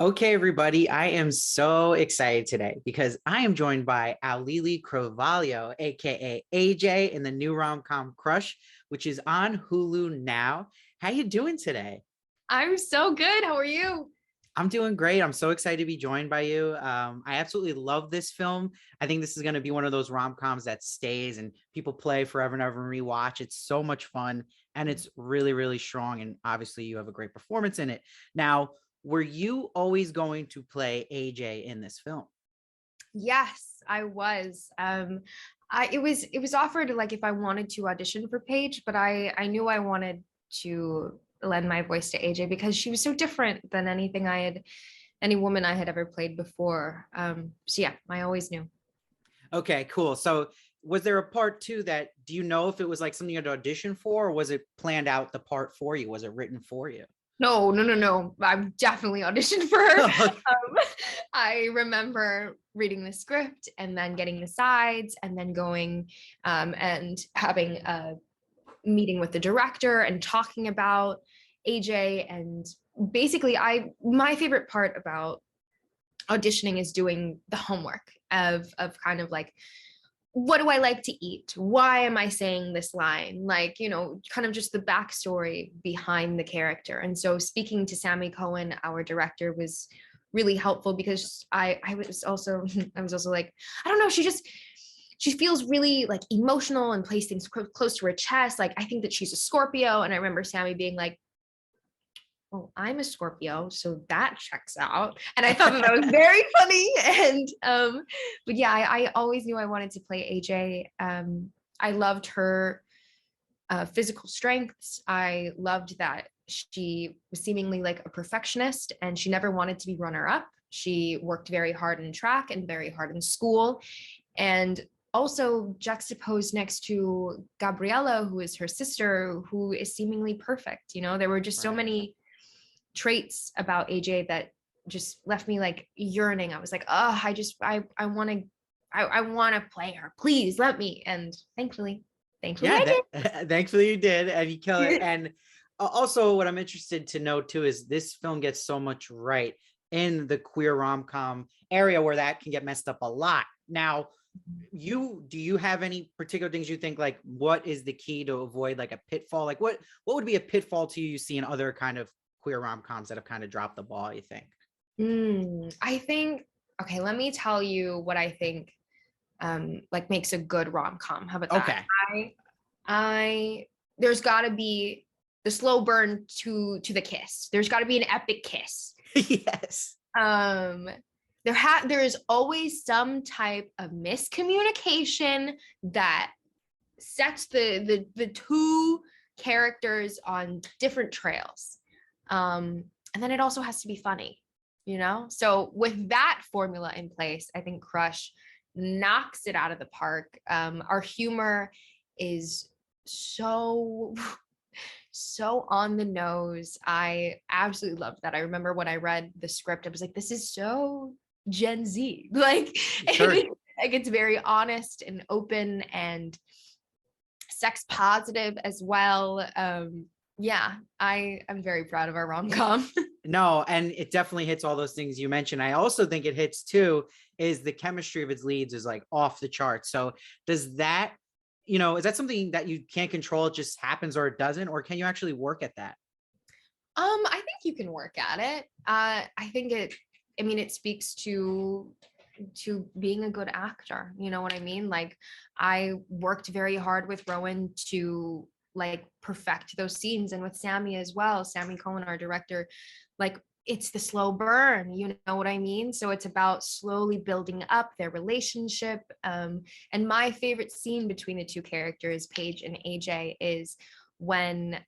Okay, everybody, I am so excited today because I am joined by Auli'i Cravalho, aka AJ, in the new rom-com Crush, which is on Hulu now. How you doing today? I'm so good. How are you? I'm doing great. I'm so excited to be joined by you. I absolutely love this film. I think this is going to be one of those rom-coms that stays and people play forever and ever and rewatch. It's so much fun and it's really, really strong. And obviously, you have a great performance in it. Now, were you always going to play AJ in this film? Yes, I was. It was offered like if I wanted to audition for Paige, but I knew I wanted to lend my voice to AJ because she was so different than any woman I had ever played before. So yeah, I always knew. Okay, cool. So, was there a part two that do you know if it was like something you had to audition for, or was it planned out the part for you? Was it written for you? No, no, no, no. I definitely auditioned for her. I remember reading the script and then getting the sides and then going and having a meeting with the director and talking about AJ. And basically, my favorite part about auditioning is doing the homework of kind of like, what do I like to eat? Why am I saying this line? Like, kind of just the backstory behind the character. And so speaking to Sammy Cohen, our director, was really helpful because I was also I was also like, I don't know, she feels really like emotional and plays things close to her chest. Like, I think that she's a Scorpio. And I remember Sammy being like, well, I'm a Scorpio, so that checks out. And I thought that was very funny. And but yeah, I always knew I wanted to play AJ. I loved her physical strengths. I loved that she was seemingly like a perfectionist and she never wanted to be runner up. She worked very hard in track and very hard in school. And also juxtaposed next to Gabriella, who is her sister, who is seemingly perfect. There were just so Right. many traits about AJ that just left me like yearning. I was like, oh, I want to, I want to play her. Please let me. And thankfully Yeah, I thankfully you did, and you kill it. did. And also, what I'm interested to know too is this film gets so much right in the queer rom com area where that can get messed up a lot. Now, do you have any particular things you think like what is the key to avoid like a pitfall? Like what would be a pitfall to you see in other kind of queer rom coms that have kind of dropped the ball? You think? I think, okay, let me tell you what I think like makes a good rom-com. How about that? Okay. I there's got to be the slow burn to the kiss. There's got to be an epic kiss. Yes. Um there is always some type of miscommunication that sets the two characters on different trails. And then it also has to be funny. So with that formula in place, I think Crush knocks it out of the park. Our humor is so so on the nose. I absolutely loved that. I remember when I read the script, I was like, this is so Gen Z. Like, Sure. it's very honest and open and sex positive as well. Yeah, I'm very proud of our rom-com. No, and it definitely hits all those things you mentioned. I also think it hits too is the chemistry of its leads is like off the charts. So does that, is that something that you can't control? It just happens or it doesn't, or can you actually work at that? I think you can work at it. I think it speaks to being a good actor. You know what I mean? Like, I worked very hard with Rowan to like perfect those scenes, and with Sammy as well. Sammy Cohen, our director, like, it's the slow burn, you know what I mean? So it's about slowly building up their relationship. And my favorite scene between the two characters, Paige and AJ, is when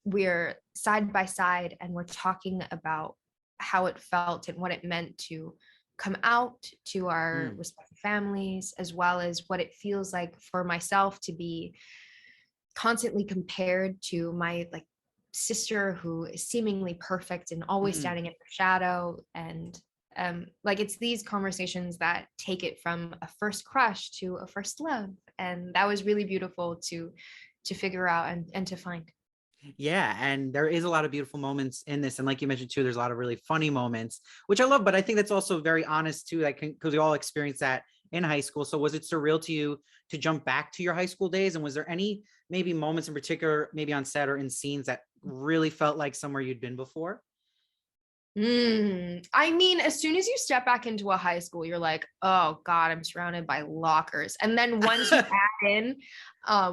we're side by side and we're talking about how it felt and what it meant to come out to our Mm, respective families, as well as what it feels like for myself to be constantly compared to my like sister who is seemingly perfect and always mm. standing in her shadow. And like, it's these conversations that take it from a first crush to a first love, and that was really beautiful to figure out and to find. Yeah, and there is a lot of beautiful moments in this, and like you mentioned too, there's a lot of really funny moments, which I love. But I think that's also very honest too, like because we all experienced that in high school. So was it surreal to you to jump back to your high school days? And was there any maybe moments in particular, maybe on set or in scenes that really felt like somewhere you'd been before? I mean, as soon as you step back into a high school, you're like, oh God, I'm surrounded by lockers. And then once you add in,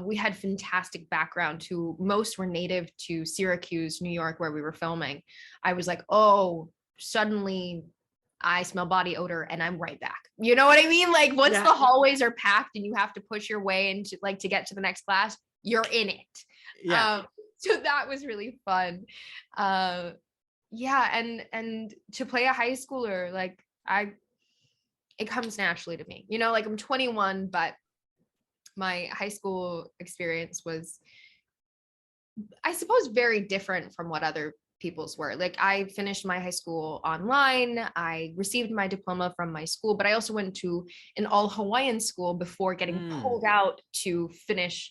we had fantastic background to most were native to Syracuse, New York, where we were filming. I was like, oh, suddenly I smell body odor and I'm right back. You know what I mean? Like once Yeah, the hallways are packed and you have to push your way into like to get to the next class, you're in it. yeah. So that was really fun. Yeah, and to play a high schooler, like it comes naturally to me. You know, like I'm 21, but my high school experience was, I suppose, very different from what other people's were. Like I finished my high school online. I received my diploma from my school, but I also went to an all Hawaiian school before getting pulled out to finish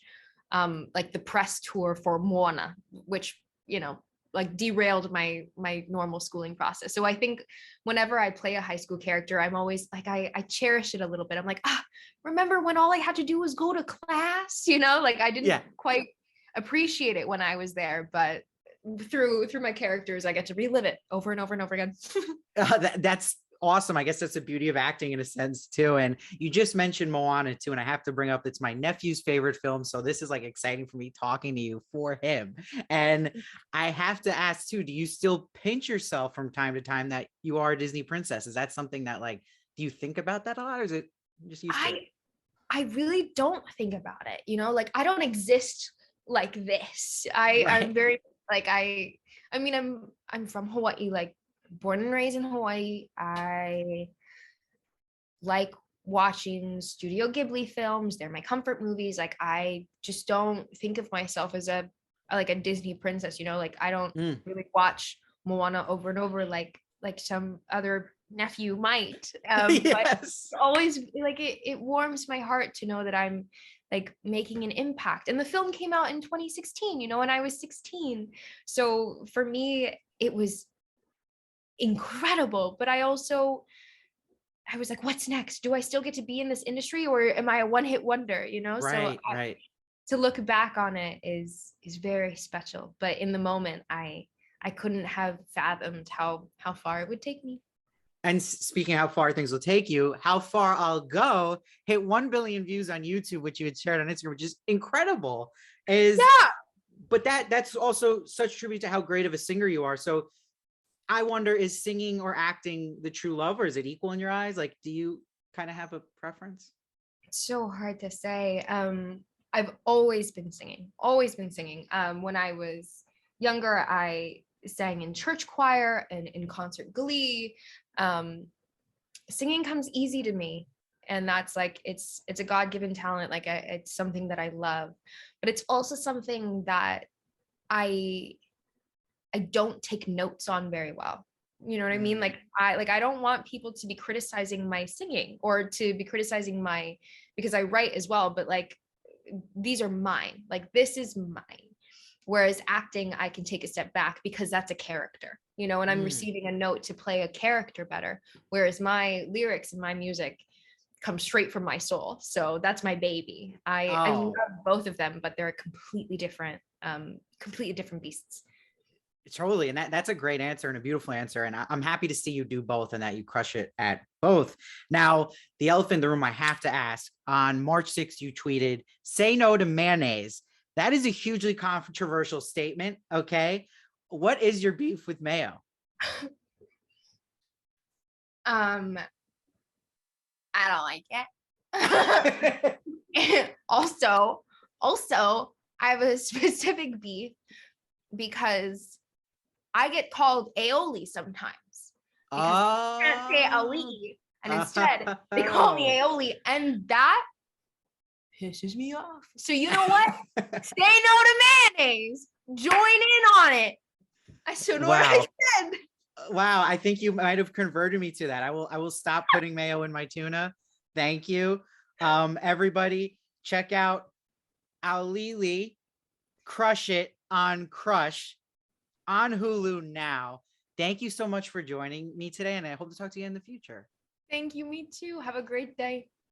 like the press tour for Moana, which, you know, like derailed my normal schooling process. So I think whenever I play a high school character, I'm always like, I cherish it a little bit. I'm like, remember when all I had to do was go to class, you know, like I didn't quite appreciate it when I was there, but through my characters, I get to relive it over and over and over again. That's awesome. I guess that's the beauty of acting in a sense too. And you just mentioned Moana too, and I have to bring up, it's my nephew's favorite film. So this is like exciting for me talking to you for him. And I have to ask too, do you still pinch yourself from time to time that you are a Disney princess? Is that something that like, do you think about that a lot, or is it just used to it? I really don't think about it, you know, like I don't exist like this. I'm Right. very like I mean I'm from Hawaii, like born and raised in Hawaii. I like watching Studio Ghibli films. They're my comfort movies. Like I just don't think of myself as a like a Disney princess, you know, like I don't really watch Moana over and over like some other nephew might. But Yes. always like it warms my heart to know that I'm like making an impact. And the film came out in 2016, you know, when I was 16. So for me, it was incredible. But I was like, what's next? Do I still get to be in this industry or am I a one-hit wonder? You know, so Right. to look back on it is very special. But in the moment, I couldn't have fathomed how far it would take me. And speaking of how far things will take you, How Far I'll Go hit 1 billion views on YouTube, which you had shared on Instagram, which is incredible. Yeah. But that's also such tribute to how great of a singer you are. So I wonder, is singing or acting the true love, or is it equal in your eyes? Like, do you kind of have a preference? It's so hard to say. I've always been singing, always been singing. When I was younger, I sang in church choir and in concert glee. Singing comes easy to me, and that's like it's a God-given talent. Like it's something that I love, but it's also something that I don't take notes on very well. You know what I mean? Like I don't want people to be criticizing my singing or to be criticizing my, because I write as well, but like these are mine. Like this is mine. Whereas acting, I can take a step back because that's a character, you know, and I'm receiving a note to play a character better. Whereas my lyrics and my music come straight from my soul. So that's my baby. I love both of them, but they're completely different beasts. Totally. And that's a great answer and a beautiful answer. And I'm happy to see you do both and that you crush it at both. Now, the elephant in the room, I have to ask, on March 6th, you tweeted, "Say no to mayonnaise." That is a hugely controversial statement. Okay. What is your beef with mayo? I don't like it. also, I have a specific beef because I get called Aulii sometimes because I can't say Aulii, and instead they call me Aulii, and that pisses me off. So you know what? Say no to mayonnaise. Join in on it. I still know what I said. Wow, I think you might have converted me to that. I will stop putting mayo in my tuna. Thank you. Everybody, check out Auli'i, crush it on Crush on Hulu now. Thank you so much for joining me today, and I hope to talk to you in the future. Thank you. Me too. Have a great day.